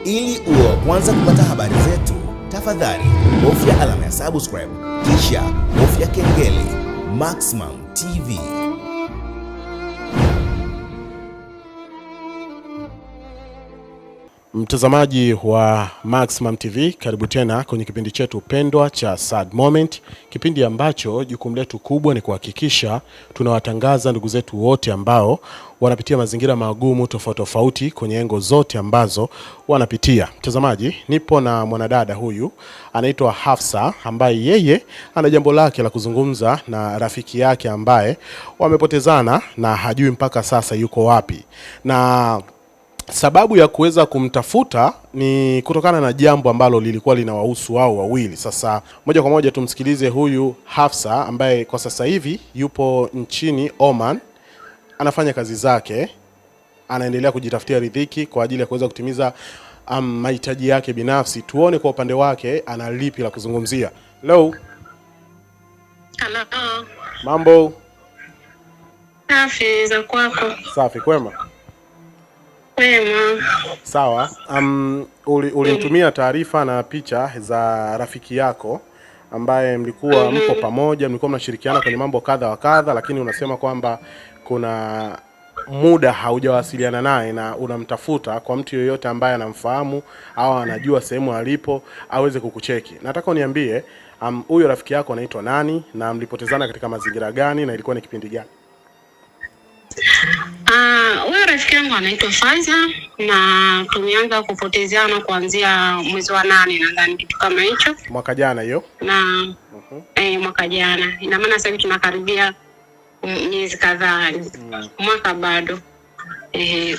Ili uwe wa kwanza kupata habari zetu, tafadhali bofya alama ya subscribe kisha bofya kengele. Maximum TV. Mtazamaji wa Maximum TV, karibu tena kwenye kipindi chetu pendwa cha Sad Moment, kipindi ambacho jukumu letu kubwa ni kuhakikisha tunawatangaza ndugu zetu wote ambao wanapitia mazingira magumu tofauti kwenye engo zote ambazo wanapitia. Mtazamaji, nipo na mwanadada huyu anaitwa Hafsa, ambaye yeye ana jambo lake la kuzungumza na rafiki yake ambaye wamepotezana na hajui mpaka sasa yuko wapi. Na sababu ya kuweza kumtafuta ni kutokana na jambo ambalo lilikuwa linawahusu wao wawili. Sasa moja kwa moja tumsikilize huyu Hafsa ambaye kwa sasa hivi yupo nchini Oman, anafanya kazi zake, anaendelea kujitafutia riziki kwa ajili ya kuweza kutimiza mahitaji yake binafsi. Tuone kwa upande wake ana lipi la kuzungumzia. Hello. Hello. Mambo? Safi, za kwako? Safi, kwema? Kwema. Sawa. Ulinitumia taarifa na picha za rafiki yako ambaye mlikuwa mko pamoja, mlikuwa mnashirikiana kwenye mambo kadha wa kadha, lakini unasema kwamba kuna muda haujawasiliana naye na unamtafuta kwa mtu yoyote ambaye anamfahamu au anajua sehemu alipo aweze kukucheki. Nataka uniambie huyo rafiki yako anaitwa nani na mlipotezana katika mazingira gani na ilikuwa ni kipindi gani? Huyo rafiki yangu anaitwa Faiza na tumeanza kupotezeana kuanzia mwezi wa 8 nadhani, kitu kama hicho. Mwaka jana hiyo? Na mwaka jana. Ina maana sasa hivi tunakaribia miezi kadhaa. Mwaka bado.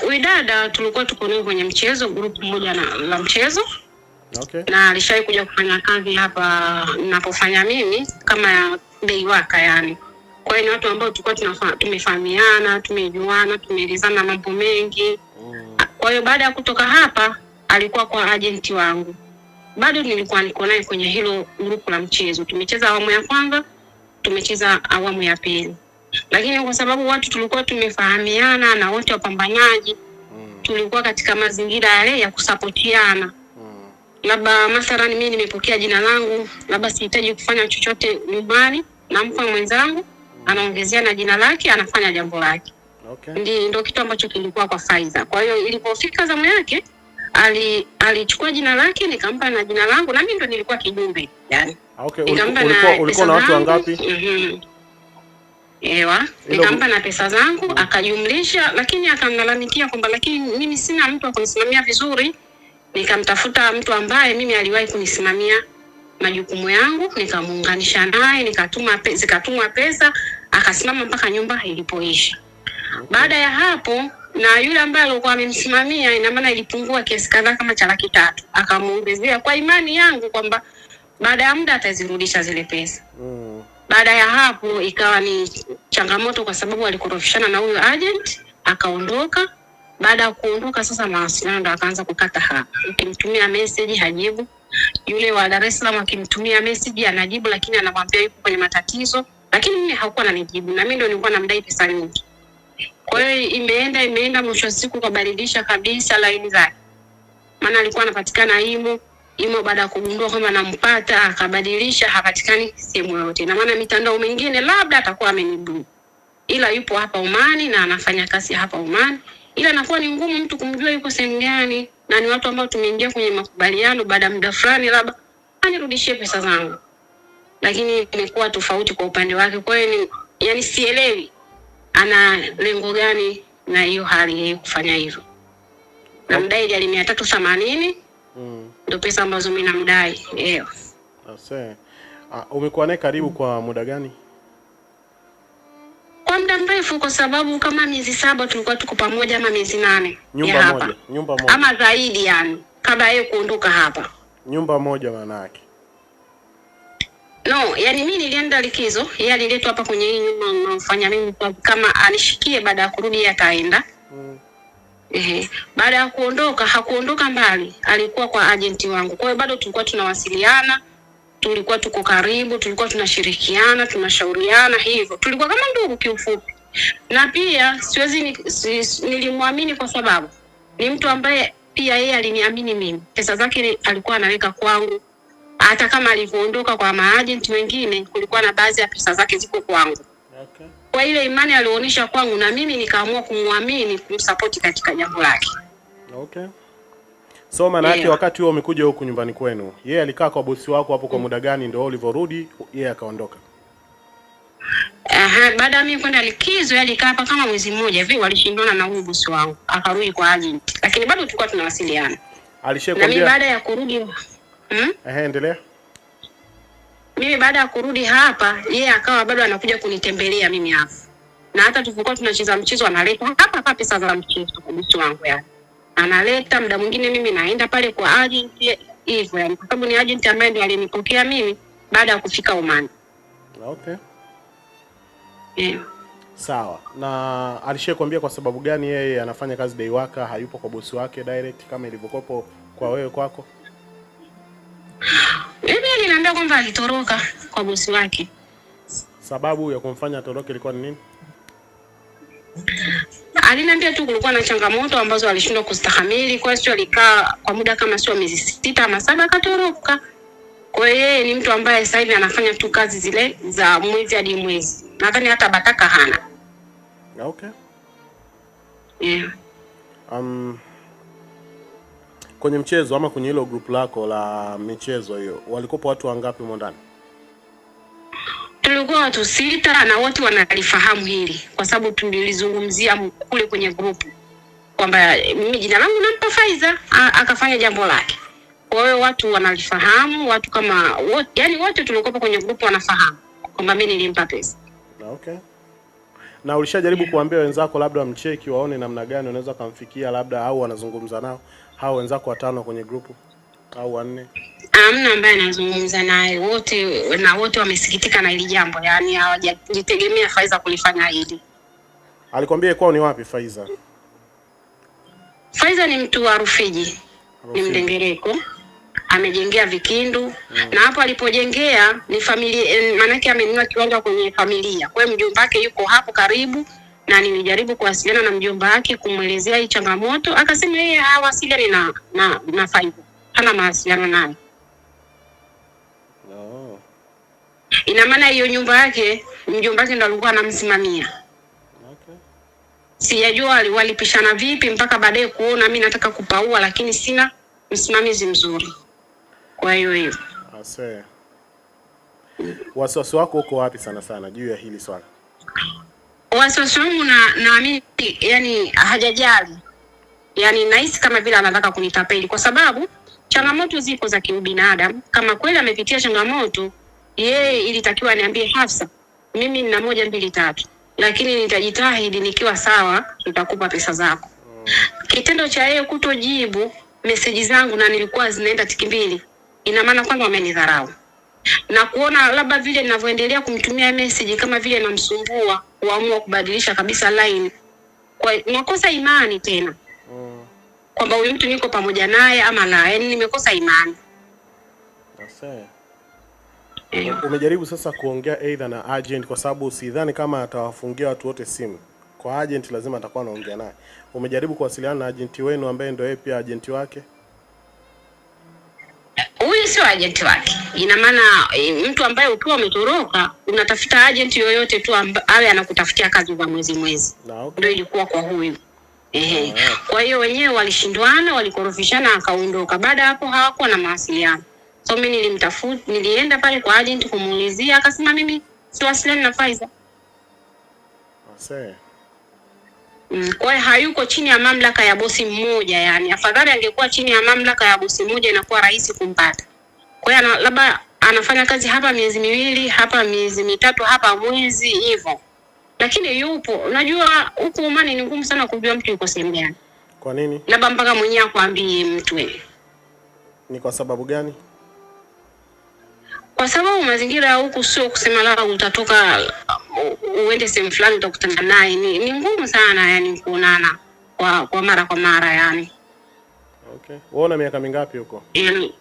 Huyu dada tulikuwa tuko naye kwenye mchezo, group moja la mchezo. Okay. Na alishawahi kuja kufanya kazi hapa ninapofanya mimi kama day worker yani. Kwa hiyo ni watu ambao tulikuwa tumefahamiana, tumejuana, tumeelezana mambo mengi. Kwa hiyo baada ya kutoka hapa alikuwa kwa agent wangu. Bado nilikuwa niko naye kwenye hilo grupu la mchezo. Tumecheza awamu ya kwanza, tumecheza awamu ya pili. Lakini kwa sababu watu tulikuwa tumefahamiana na wote wapambanaji, tulikuwa katika mazingira yale ya kusapotiana. Labda mathalan mimi nimepokea jina langu, labda sihitaji kufanya chochote nyumbani, nampa mwenzangu, anaongezea na jina lake, anafanya jambo lake. Okay. Ndio kitu ambacho kilikuwa kwa Faiza. Kwa hiyo ilipofika zamu yake, alichukua jina lake, nikampa na jina langu, na mimi ndo nilikuwa kijumbe yani. Okay, ulikuwa na watu wangapi? Nikampa na pesa zangu, akajumlisha, lakini akamlalamikia kwamba lakini mimi sina mtu wa kunisimamia vizuri. Nikamtafuta mtu ambaye mimi aliwahi kunisimamia majukumu yangu, nikamuunganisha naye, zikatumwa pesa, akasimama mpaka nyumba ilipoisha. Baada ya hapo, na yule ambaye alikuwa amemsimamia, ina maana ilipungua kiasi kadhaa kama cha 300,000. Akamuongezea kwa imani yangu kwamba baada ya muda atazirudisha zile pesa. Baada ya hapo ikawa ni changamoto kwa sababu alikorofishana na huyo agent, akaondoka. Baada ya kuondoka sasa mawasiliano ndo akaanza kukata hapa. Ukimtumia message hajibu. Yule wa Dar es Salaam akimtumia message anajibu, lakini anamwambia yuko kwenye matatizo, lakini mimi hakuwa ananijibu na mimi ndo nilikuwa namdai pesa nyingi. Kwa hiyo imeenda mwisho siku kabadilisha kabisa line zake. Maana alikuwa anapatikana Imo baada ya kugundua kwamba nampata akabadilisha, hapatikani sehemu yote. Na maana mitandao mingine labda atakuwa amenibu. Ila yupo hapa Omani na anafanya kazi hapa Omani. Ila inakuwa ni ngumu mtu kumjua yuko sehemu gani, na ni watu ambao tumeingia kwenye makubaliano baada ya muda fulani labda anirudishie pesa zangu. Lakini imekuwa tofauti kwa upande wake. Kwa hiyo yani sielewi ana lengo gani na hiyo hali ya kufanya hivyo. Namdai ile 380. Ndio pesa ambazo mimi namdai. Asa. Umekuwa naye karibu kwa muda gani? Kwa muda mrefu, kwa sababu kama miezi 7 tulikuwa tuko pamoja, ama miezi 8. Nyumba moja. Ama zaidi yani, kabla yeye kuondoka hapa. Nyumba moja maana yake. No, yani mimi nilienda likizo, yeye aliletwa hapa kwenye hii nyumba ninayofanya mimi kama anishikie, baada ya kurudi ataenda. Baada ya kuondoka, hakuondoka mbali, alikuwa kwa agenti wangu. Kwa hiyo bado tulikuwa tunawasiliana, tulikuwa tuko karibu, tulikuwa tunashirikiana, tunashauriana hivyo. Tulikuwa kama ndugu kiufupi. Na pia nilimwamini kwa sababu ni mtu ambaye pia yeye aliniamini mimi. Pesa zake alikuwa anaweka kwangu. Hata kama alivyoondoka kwa maagent wengine, kulikuwa na baadhi ya pesa zake ziko kwangu. Okay. Kwa ile imani alionyesha kwangu, na mimi nikaamua kumwamini, kumsupport katika jambo lake. Okay. So maana yake wakati huo umekuja huku nyumbani kwenu, yeye alikaa kwa bosi wako hapo kwa muda gani ndio ulivyorudi yeye akaondoka? Baada ya mimi kwenda likizo, yeye alikaa hapa kama mwezi mmoja hivi, walishindana na huyu bosi wangu, akarudi kwa agent. Lakini bado tulikuwa tunawasiliana. Alishakwambia? Na mimi baada ya kurudi endelea. Mimi baada ya kurudi hapa, yeye akawa bado anakuja kunitembelea mimi hapa. Na hata tulipokuwa tunacheza mchezo analeta hapa pesa za mchezo kwa bosi wangu yani. Analeta muda mwingine mimi naenda pale kwa agent hivyo yani, kwa sababu ni agent ambaye ndiye alinipokea mimi baada ya kufika Oman. Okay. Yeah. Sawa. Na alishakwambia kwa sababu gani yeye anafanya kazi day worker, hayupo kwa bosi wake direct kama ilivyokuwa kwa wewe kwako? Mimi aliniambia kwamba alitoroka kwa bosi wake. Sababu ya kumfanya atoroke ilikuwa ni nini? Aliniambia tu kulikuwa na changamoto ambazo alishindwa kustahimili, kwa hiyo alikaa kwa muda kama sio miezi 6 ama 7 akatoroka. Kwa hiyo yeye ni mtu ambaye sasa hivi anafanya tu kazi zile za mwezi hadi mwezi. Nadhani hata bataka hana. Okay. Yeah. Kwenye mchezo ama kwenye hilo group lako la michezo hiyo, walikopo watu wangapi humo ndani? Tulikuwa watu 6 na wote wanalifahamu hili kwa sababu tulilizungumzia kule kwenye group kwamba mimi jina langu nampa Faiza akafanya jambo lake. Kwa hiyo watu wanalifahamu, watu kama wote, yani wote tulikuwa kwenye group wanafahamu kwamba mimi nilimpa pesa. Okay. Na ulishajaribu kuambia wenzako labda wamcheki waone namna gani wanaweza kumfikia labda, au wanazungumza nao hao wenzako 5 kwenye group au 4? Hamna ambaye anazungumza naye, wote wamesikitika na hili jambo, yani hawajitegemea Faiza kulifanya hili. Alikwambia kwao ni wapi Faiza? Faiza ni mtu wa Rufiji. Ni Mdengereko. Amejengea Vikindu. Na hapo alipojengea ni familia, maana yake amenunua kiwanja kwenye familia. Kwa hiyo mjomba wake yuko hapo karibu, na nilijaribu kuwasiliana na mjomba wake kumuelezea hii changamoto, akasema yeye hawasiliani na Faiza. Hana mawasiliano naye. No. Ina maana hiyo nyumba yake mjomba wake ndo alikuwa anamsimamia. Okay. Sijajua walipishana vipi mpaka baadaye kuona mimi nataka kupaua, lakini sina msimamizi mzuri. Kwa hiyo ase. Wasiwasi wako uko wapi sana juu ya hili swala? Wasiwasi wangu naamini yani hajajali. Yani nahisi kama vile anataka kunitapeli kwa sababu changamoto ziko za kiubinadamu. Kama kweli amepitia changamoto, yeye ilitakiwa niambie Hafsa, mimi nina 1 2 3, lakini nitajitahidi nikiwa sawa nitakupa pesa zako. Kitendo cha yeye kutojibu message zangu na nilikuwa zinaenda tiki 2, ina maana kwamba amenidharau. Na kuona labda vile ninavyoendelea kumtumia message kama vile namsumbua, huamua kubadilisha kabisa line. Kwa nakosa imani tena. Kwamba huyu mtu niko pamoja naye ama la, yani nimekosa imani. Sasa umejaribu sasa kuongea either na agent, kwa sababu sidhani kama atawafungia watu wote simu. Kwa agent lazima atakuwa anaongea naye. Umejaribu kuwasiliana na agent wenu ambaye ndio yeye pia agent wake? Huyu sio agent wake. Ina maana mtu ambaye ukiwa umetoroka unatafuta agent yoyote tu awe anakutafutia kazi za mwezi. Okay. Ndio ilikuwa kwa huyu. Kwa hiyo wenyewe walishindwana, walikorofishana, akaondoka. Baada hapo hawakuwa na mawasiliano. So mimi nilienda pale kwa agent kumuulizia, akasema mimi siwasiliani na Faiza. Ase. Kwa hiyo hayuko chini ya mamlaka ya bosi mmoja, yani afadhali angekuwa chini ya mamlaka ya bosi mmoja inakuwa rahisi kumpata. Kwa hiyo labda anafanya kazi hapa miezi 2, hapa miezi 3, hapa mwezi hivyo. Lakini yupo, unajua huko Oman ni ngumu sana kujua mtu yuko sehemu gani. Kwa nini? Labda mpaka mwenyewe akwambie mtu wewe. Ni kwa sababu gani? Kwa sababu mazingira huku sio kusema la utatoka uende sehemu fulani utakutana naye, ni ngumu sana yani kuonana kwa mara yani. Okay. Wewe una miaka mingapi huko? Mimi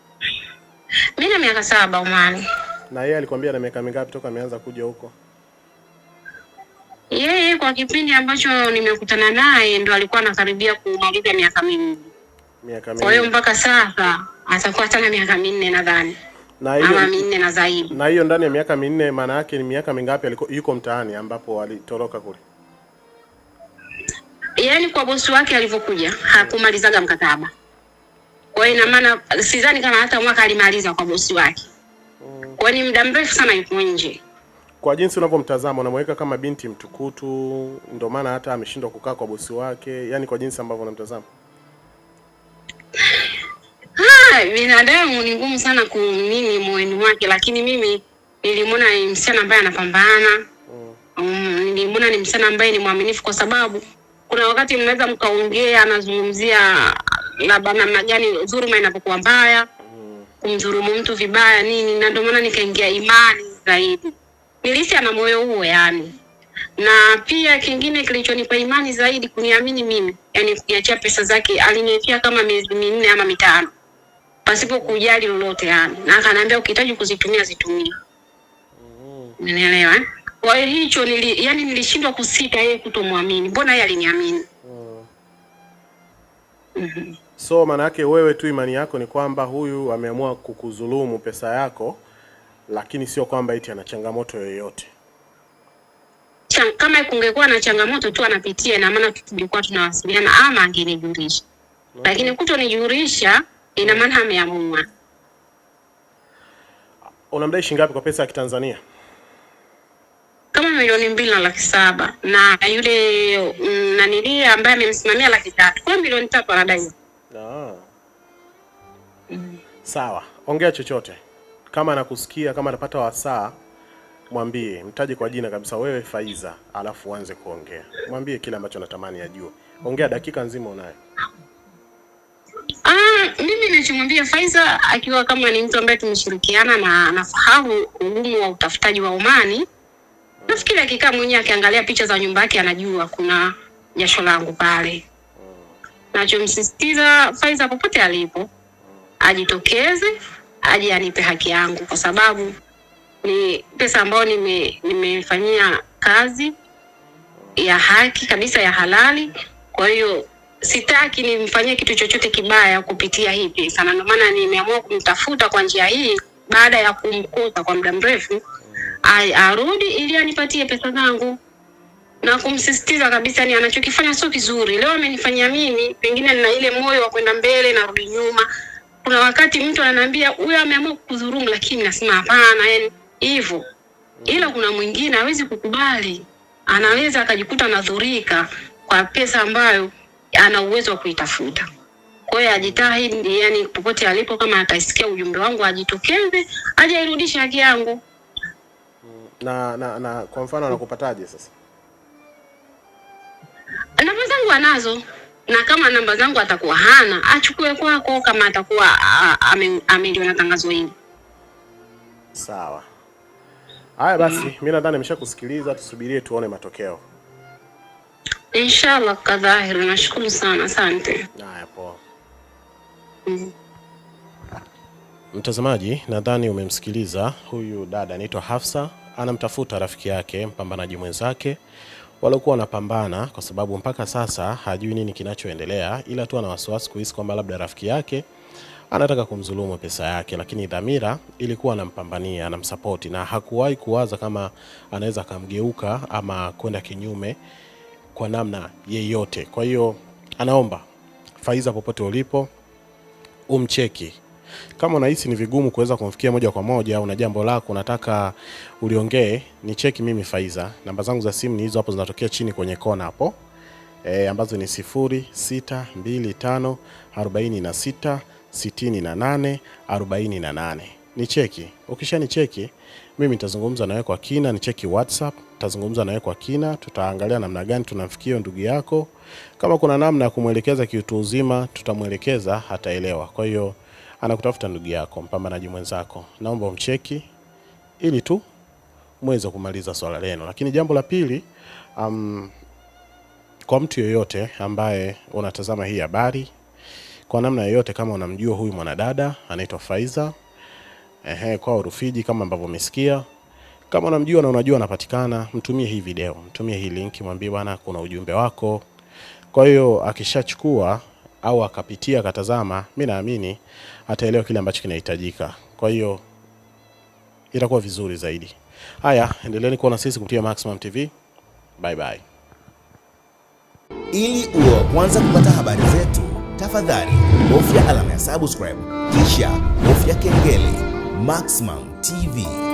na miaka 7 Oman. Na yeye alikwambia na miaka mingapi toka ameanza kuja huko? Yeye kwa kipindi ambacho nimekutana naye ndo alikuwa anakaribia kumaliza miaka 2. Miaka 4. Kwa hiyo mpaka sasa atakuwa tena miaka 4 nadhani. Na hiyo ama 4 na zaidi. Na hiyo ndani ya miaka 4 maana yake ni miaka mingapi yuko mtaani ambapo alitoroka kule? Yaani kwa bosi wake alivyokuja hakumalizaga mkataba. Kwa hiyo ina maana sidhani kama hata mwaka alimaliza kwa bosi wake. Kwa ni muda mrefu sana yuko nje. Kwa jinsi unavyomtazama unamweka kama binti mtukutu, ndio maana hata ameshindwa kukaa kwa bosi wake, yani kwa jinsi ambavyo unamtazama. Binadamu ni ngumu sana kuamini moyoni wake, lakini mimi nilimwona ni msichana ambaye anapambana. Nilimwona ni msichana ambaye ni mwaminifu, kwa sababu kuna wakati mnaweza mkaongea anazungumzia labda namna gani dhuluma inapokuwa mbaya, kumdhulumu mtu vibaya nini, na ndio maana nikaingia imani zaidi. Nilisi ana moyo huo yani. Na pia kingine kilichonipa imani zaidi kuniamini mimi, yani kuniachia pesa zake, aliniachia kama miezi 4 ama 5. Pasipo kujali lolote yani. Na akaniambia ukihitaji kuzitumia zitumie. Unaelewa? Kwa hiyo yani nilishindwa kusita yeye kutomwamini. Mbona yeye aliniamini? So maana yake wewe tu imani yako ni kwamba huyu ameamua kukudhulumu pesa yako, lakini sio kwamba eti ana changamoto yoyote. Kama kungekuwa na changamoto tu anapitia, na maana tulikuwa tunawasiliana ama angenijulisha. Lakini kutonijulisha ina maana ameamua. Unamdai shilingi ngapi kwa pesa ya Kitanzania? Kama 2,700,000 na yule nanilia ambaye amemsimamia 300,000. Kwa 300,000 anadai. Sawa, ongea chochote. Kama anakusikia, kama anapata wasaa, mwambie, mtaje kwa jina kabisa, wewe Faiza, alafu uanze kuongea. Mwambie kile ambacho natamani ajue. Ongea dakika nzima unayo. Mimi nachomwambia Faiza, akiwa kama ni mtu ambaye tumeshirikiana na anafahamu ugumu wa utafutaji wa Omani, nafikiri akikaa mwenyewe akiangalia picha za nyumba yake anajua kuna jasho langu pale. Nachomsisitiza Faiza popote alipo, ajitokeze, aje anipe haki yangu, kwa sababu ni pesa ambayo nimefanyia kazi ya haki kabisa, ya halali. Kwa hiyo sitaki nimfanyie kitu chochote kibaya kupitia hii pesa, na ndio maana nimeamua kumtafuta kwa njia hii baada ya kumkosa kwa muda mrefu, arudi ili anipatie pesa zangu. Na kumsisitiza kabisa ni anachokifanya sio kizuri. Leo amenifanyia mimi, pengine nina ile moyo wa kwenda mbele na rudi nyuma. Kuna wakati mtu ananiambia huyu ameamua kudhulumu, lakini nasema hapana, yani hivyo. Ila kuna mwingine hawezi kukubali. Anaweza akajikuta anadhurika kwa pesa ambayo ana uwezo wa kuitafuta. Kwa hiyo ajitahidi, yani popote alipo, kama ataisikia ujumbe wangu ajitokeze, aje airudishe haki yangu. Na kwa mfano anakupataje sasa? Namba zangu anazo, na kama namba zangu atakuwa hana, achukue kwako kama atakuwa ameliona tangazo hili. Sawa. Haya basi, mimi nadhani nimeshakusikiliza, tusubirie tuone matokeo. Inshallah kadhahiri, nashukuru sana, asante. Haya poa. Mtazamaji, nadhani umemsikiliza huyu dada anaitwa Hafsa, anamtafuta rafiki yake, mpambanaji mwenzake. Walikuwa wanapambana kwa sababu mpaka sasa hajui nini kinachoendelea, ila tu ana wasiwasi kuhisi kwamba labda rafiki yake anataka kumdhulumu pesa yake, lakini dhamira ilikuwa anampambania, anamsupport, na hakuwahi kuwaza kama anaweza kumgeuka ama kwenda kinyume kwa namna yeyote. Kwa hiyo anaomba Faiza, popote ulipo, umcheki. Kama unahisi ni vigumu kuweza kumfikia moja kwa moja, una jambo lako unataka uliongee, ni cheki mimi Faiza. Namba zangu za simu ni hizo hapo zinatokea chini kwenye kona hapo. Ambazo ni 0625 46 68 48. Ni cheki. Ukishani cheki, mimi nitazungumza nawe kwa kina, ni cheki WhatsApp, nitazungumza nawe kwa kina, tutaangalia namna gani tunamfikia ndugu yako. Kama kuna namna ya kumuelekeza kiutu uzima, tutamuelekeza, hataelewa. Kwa hiyo anakutafuta ndugu yako, mpambanaji mwenzako. Naomba umcheki ili tu muweze kumaliza swala lenu. Lakini jambo la pili, kwa mtu yoyote ambaye unatazama hii habari, kwa namna yoyote, kama unamjua huyu mwanadada anaitwa Faiza, kwa Rufiji kama ambavyo umesikia, kama unamjua na unajua anapatikana, mtumie hii video, mtumie hii link, mwambie bwana kuna ujumbe wako. Kwa hiyo akishachukua au akapitia akatazama, mimi naamini ataelewa kile ambacho kinahitajika. Kwa hiyo itakuwa vizuri zaidi. Haya, endeleeni kuwa na sisi kupitia Maximum TV. Bye bye. Ili uwe wa kwanza kupata habari zetu, tafadhali bofya alama ya subscribe kisha bofya kengele. Maximum TV.